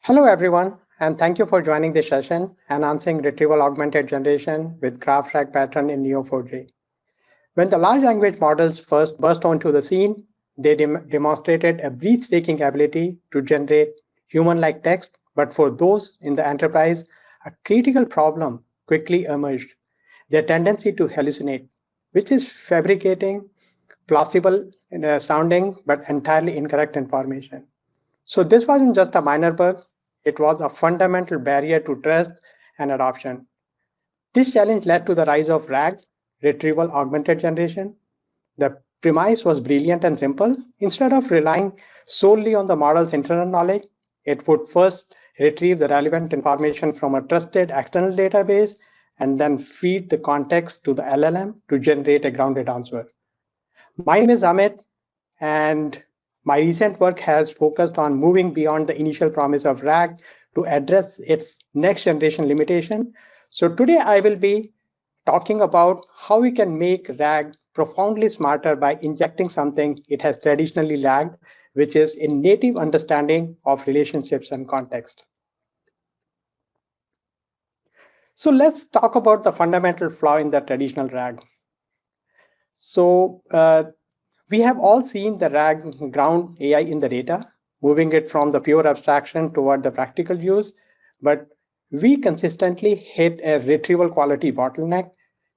Hello, everyone, and thank you for joining this session, Enhancing Retrieval-Augmented Generation with GraphRAG pattern in Neo4j. When the large language models first burst onto the scene, they demonstrated a breathtaking ability to generate human-like text, but for those in the enterprise, a critical problem quickly emerged: their tendency to hallucinate, which is fabricating plausible sounding but entirely incorrect information. So this wasn't just a minor bug, it was a fundamental barrier to trust and adoption. This challenge led to the rise of RAG, Retrieval Augmented Generation. The premise was brilliant and simple. Instead of relying solely on the model's internal knowledge, it would first retrieve the relevant information from a trusted external database and then feed the context to the LLM to generate a grounded answer. My name is Amit, and my recent work has focused on moving beyond the initial promise of RAG to address its next generation limitation. So today I will be talking about how we can make RAG profoundly smarter by injecting something it has traditionally lacked, which is a native understanding of relationships and context. So let's talk about the fundamental flaw in the traditional RAG. So we have all seen the RAG ground AI in the data, moving it from the pure abstraction toward the practical use, but we consistently hit a retrieval quality bottleneck,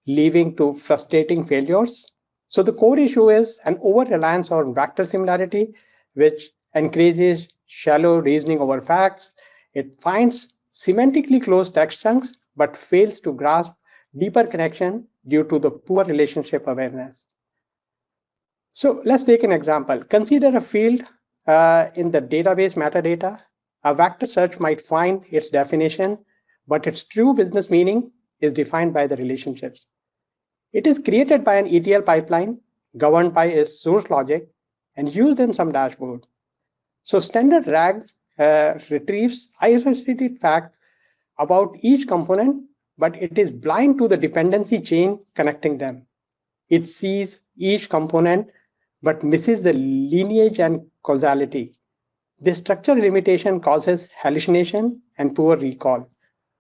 leading to frustrating failures. So the core issue is an over-reliance on vector similarity, which encourages shallow reasoning over facts. It finds semantically close text chunks, but fails to grasp deeper connection due to the poor relationship awareness. So let's take an example. Consider a field in the database metadata. A vector search might find its definition, but its true business meaning is defined by the relationships. It is created by an ETL pipeline governed by a source logic and used in some dashboard. So standard RAG retrieves isolated facts about each component, but it is blind to the dependency chain connecting them. It sees each component but misses the lineage and causality. This structural limitation causes hallucination and poor recall.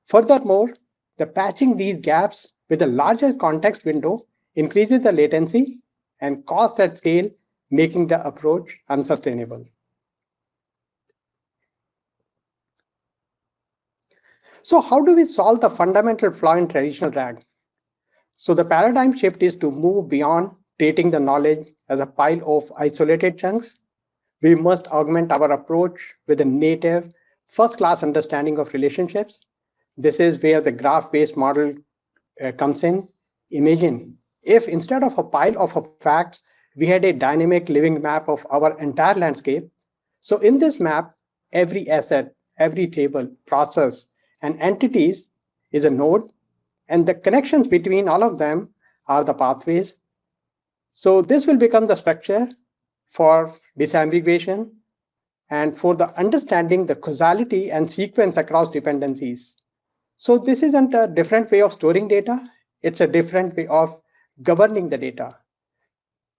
Furthermore, the patching these gaps with a larger context window increases the latency and cost at scale, making the approach unsustainable. So how do we solve the fundamental flaw in traditional RAG? So the paradigm shift is to move beyond treating the knowledge as a pile of isolated chunks. We must augment our approach with a native first-class understanding of relationships. This is where the graph-based model comes in. Imagine if instead of a pile of facts, we had a dynamic living map of our entire landscape. So in this map, every asset, every table, process, and entities is a node, and the connections between all of them are the pathways. So this will become the structure for disambiguation and for the understanding the causality and sequence across dependencies. So this isn't a different way of storing data, it's a different way of governing the data.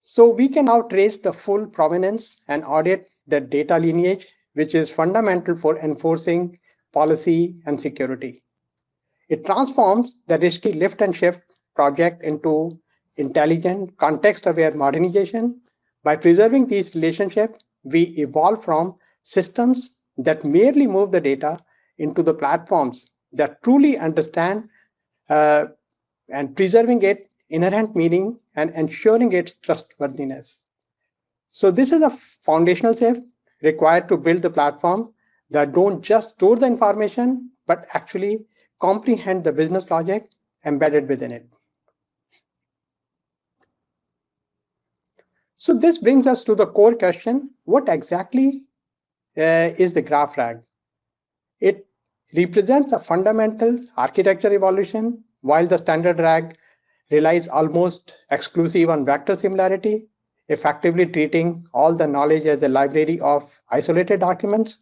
So we can now trace the full provenance and audit the data lineage, which is fundamental for enforcing policy and security. It transforms the risky lift and shift project into intelligent, context-aware modernization. By preserving these relationships, we evolve from systems that merely move the data into the platforms that truly understand and preserving its inherent meaning and ensuring its trustworthiness. So this is a foundational shift required to build the platform that don't just store the information, but actually comprehend the business logic embedded within it. So this brings us to the core question: what exactly is the GraphRAG? It represents a fundamental architecture evolution. While the standard RAG relies almost exclusively on vector similarity, effectively treating all the knowledge as a library of isolated documents,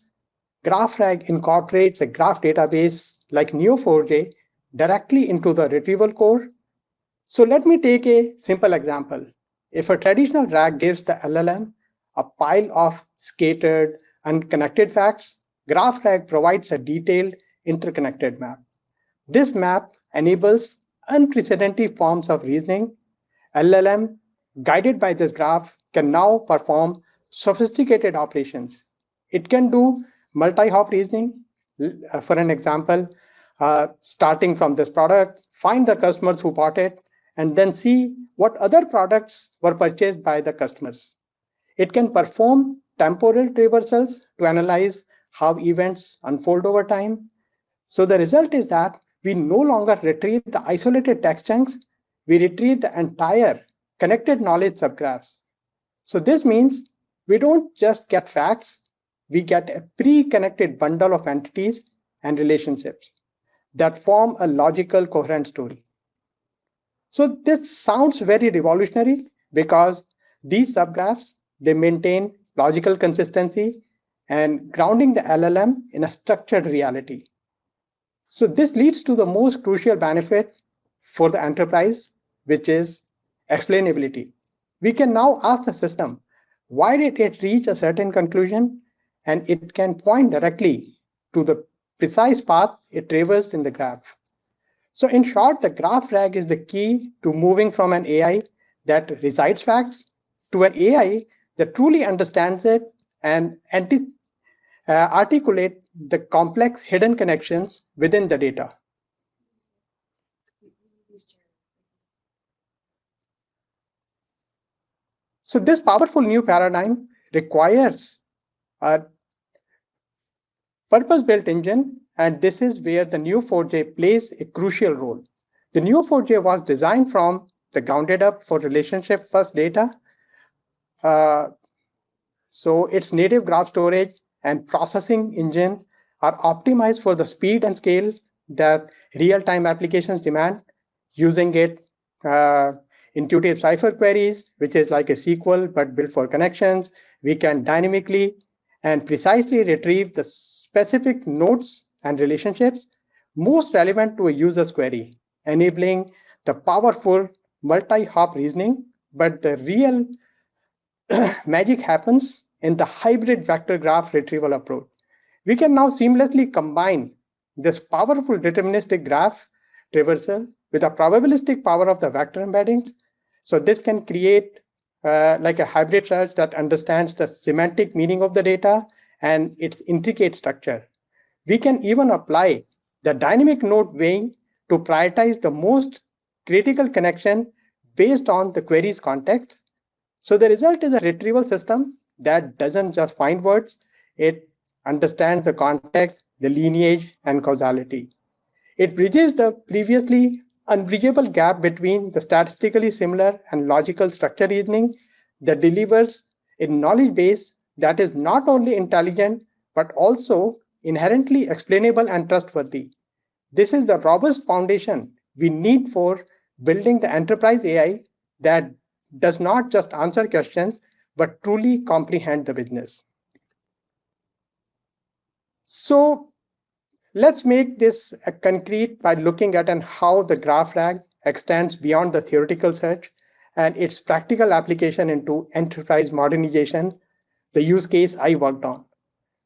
GraphRAG incorporates a graph database like Neo4j directly into the retrieval core. So let me take a simple example. If a traditional RAG gives the LLM a pile of scattered, unconnected facts, GraphRAG provides a detailed interconnected map. This map enables unprecedented forms of reasoning. LLM, guided by this graph, can now perform sophisticated operations. It can do multi-hop reasoning. For an example, starting from this product, find the customers who bought it, and then see what other products were purchased by the customers. It can perform temporal traversals to analyze how events unfold over time. So the result is that we no longer retrieve the isolated text chunks, we retrieve the entire connected knowledge subgraphs. So this means we don't just get facts, we get a pre-connected bundle of entities and relationships that form a logical, coherent story. So this sounds very revolutionary because these subgraphs, they maintain logical consistency and grounding the LLM in a structured reality. So this leads to the most crucial benefit for the enterprise, which is explainability. We can now ask the system, why did it reach a certain conclusion? And it can point directly to the precise path it traversed in the graph. So in short, the GraphRAG is the key to moving from an AI that recites facts to an AI that truly understands it and articulate the complex hidden connections within the data. So this powerful new paradigm requires a purpose-built engine, and this is where the Neo4j plays a crucial role. The Neo4j was designed from the grounded up for relationship-first data. So its native graph storage and processing engine are optimized for the speed and scale that real-time applications demand. Using it, intuitive Cypher queries, which is like a SQL but built for connections, we can dynamically and precisely retrieve the specific nodes and relationships most relevant to a user's query, enabling the powerful multi-hop reasoning. But the real magic happens in the hybrid vector graph retrieval approach. We can now seamlessly combine this powerful deterministic graph traversal with the probabilistic power of the vector embeddings. So this can create like a hybrid search that understands the semantic meaning of the data and its intricate structure. We can even apply the dynamic node weighing to prioritize the most critical connection based on the query's context. So the result is a retrieval system that doesn't just find words, it understands the context, the lineage, and causality. It bridges the previously unbridgeable gap between the statistically similar and logical structure reasoning that delivers a knowledge base that is not only intelligent, but also inherently explainable and trustworthy. This is the robust foundation we need for building the enterprise AI that does not just answer questions, but truly comprehend the business. So let's make this concrete by looking at how the GraphRAG extends beyond the theoretical search and its practical application into enterprise modernization, the use case I worked on.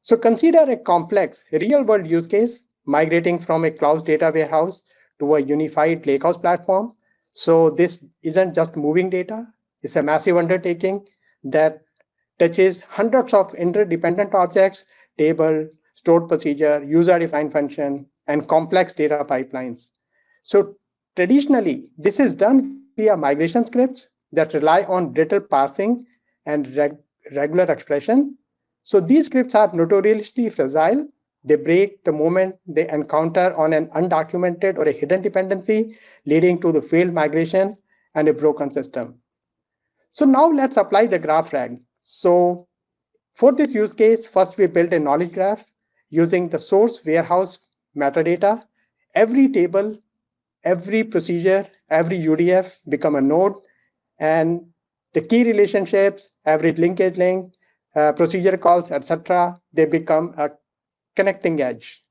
So consider a complex real-world use case migrating from a cloud data warehouse to a unified lakehouse platform. So this isn't just moving data, it's a massive undertaking that touches hundreds of interdependent objects, table, stored procedure, user-defined function, and complex data pipelines. So traditionally, this is done via migration scripts that rely on brittle parsing and regular expression. So these scripts are notoriously fragile. They break the moment they encounter on an undocumented or a hidden dependency, leading to the failed migration and a broken system. So now let's apply the GraphRAG. So for this use case, first we built a knowledge graph using the source warehouse metadata. Every table, every procedure, every UDF become a node, and the key relationships, every linkage link, procedure calls, etc., they become a connecting edge.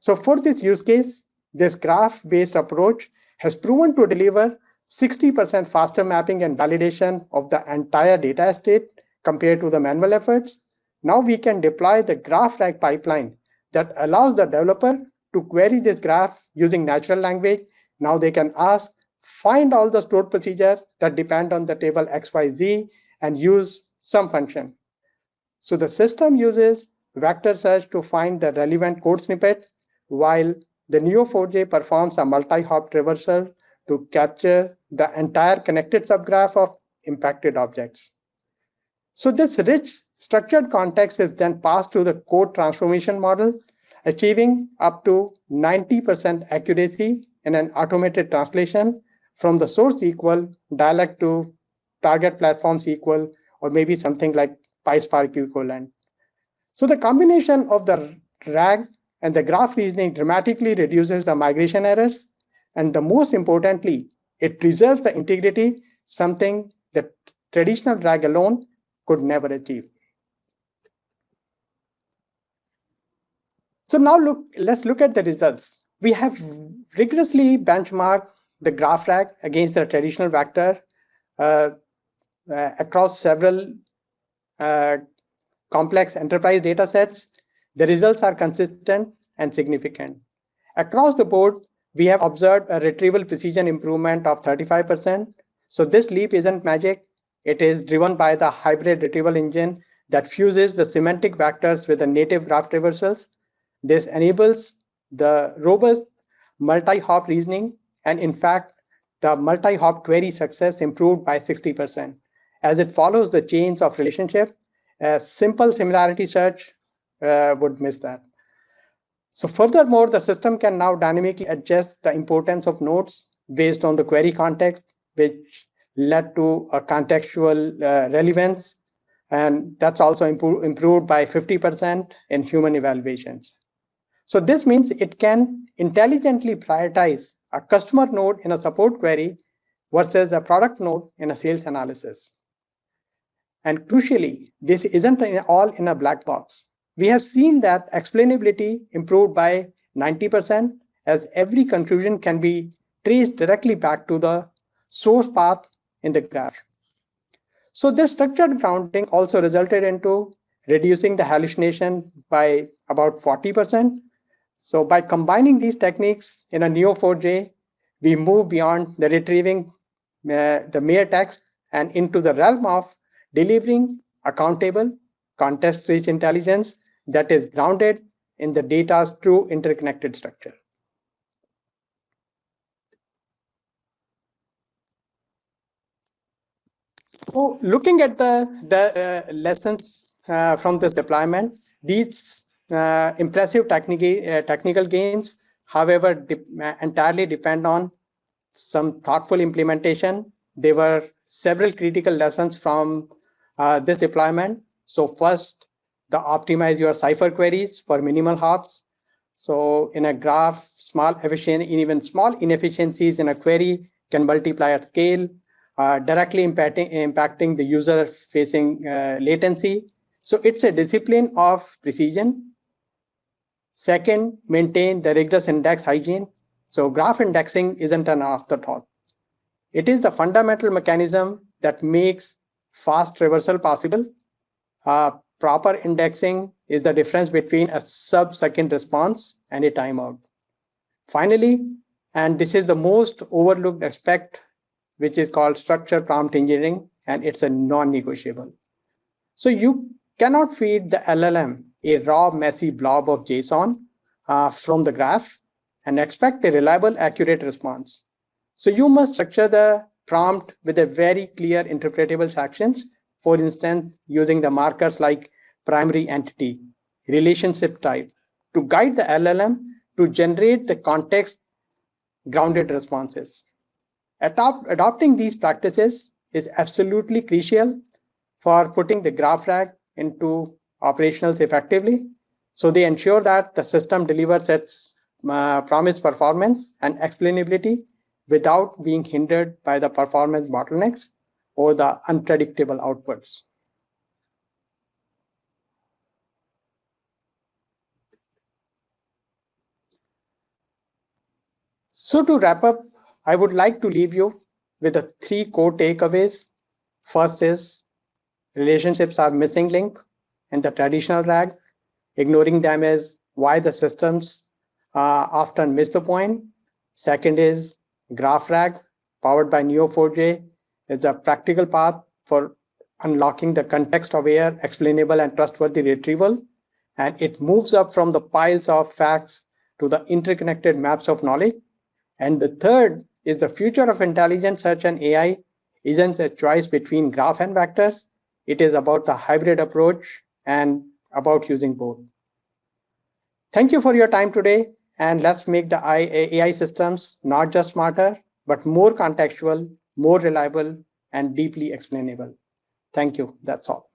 So for this use case, this graph-based approach has proven to deliver 60% faster mapping and validation of the entire data estate compared to the manual efforts. Now we can deploy the GraphRAG pipeline that allows the developer to query this graph using natural language. Now they can ask, find all the stored procedures that depend on the table XYZ and use some function. So the system uses vector search to find the relevant code snippets, while the Neo4j performs a multi-hop traversal to capture the entire connected subgraph of impacted objects. So this rich structured context is then passed through the code transformation model, achieving up to 90% accuracy in an automated translation from the source SQL dialect to target platform SQL, or maybe something like PySpark equivalent. So the combination of the RAG and the graph reasoning dramatically reduces the migration errors, and the most importantly, it preserves the integrity, something that traditional RAG alone could never achieve. So now let's look at the results. We have rigorously benchmarked the GraphRAG against the traditional vector across several complex enterprise data sets. The results are consistent and significant. Across the board, we have observed a retrieval precision improvement of 35%. So this leap isn't magic. It is driven by the hybrid retrieval engine that fuses the semantic vectors with the native graph traversals. This enables the robust multi-hop reasoning, and in fact, the multi-hop query success improved by 60%. As it follows the chains of relationship, a simple similarity search would miss that. So furthermore, the system can now dynamically adjust the importance of nodes based on the query context, which led to a contextual relevance, and that's also improved by 50% in human evaluations. So this means it can intelligently prioritize a customer node in a support query versus a product node in a sales analysis. And crucially, this isn't all in a black box. We have seen that explainability improved by 90%, as every conclusion can be traced directly back to the source path in the graph. So this structured grounding also resulted into reducing the hallucination by about 40%. So by combining these techniques in a Neo4j, we move beyond the retrieving the mere text and into the realm of delivering accountable, context-rich intelligence that is grounded in the data's true interconnected structure. So looking at the lessons from this deployment, these impressive technical gains, however, entirely depend on some thoughtful implementation. There were several critical lessons from this deployment. So first, the optimize your Cypher queries for minimal hops. So in a graph, even small inefficiencies in a query can multiply at scale, directly impacting the user-facing latency. So it's a discipline of precision. Second, maintain the rigorous index hygiene. So graph indexing isn't an afterthought. It is the fundamental mechanism that makes fast traversal possible. Proper indexing is the difference between a sub-second response and a timeout. Finally, and this is the most overlooked aspect, which is called structured prompt engineering, and it's a non-negotiable. So you cannot feed the LLM a raw, messy blob of JSON from the graph and expect a reliable, accurate response. So you must structure the prompt with a very clear interpretable sections, for instance, using the markers like primary entity, relationship type, to guide the LLM to generate the context grounded responses. Adopting these practices is absolutely crucial for putting the GraphRAG into operationals effectively. So they ensure that the system delivers its promised performance and explainability without being hindered by the performance bottlenecks or the unpredictable outputs. So to wrap up, I would like to leave you with the 3 core takeaways. First is relationships are missing link in the traditional RAG. Ignoring them is why the systems often miss the point. Second is GraphRAG, powered by Neo4j, is a practical path for unlocking the context-aware, explainable, and trustworthy retrieval. And it moves up from the piles of facts to the interconnected maps of knowledge. And the third is the future of intelligent search and AI isn't a choice between graph and vectors. It is about the hybrid approach and about using both. Thank you for your time today, and let's make the AI systems not just smarter, but more contextual, more reliable, and deeply explainable. Thank you. That's all.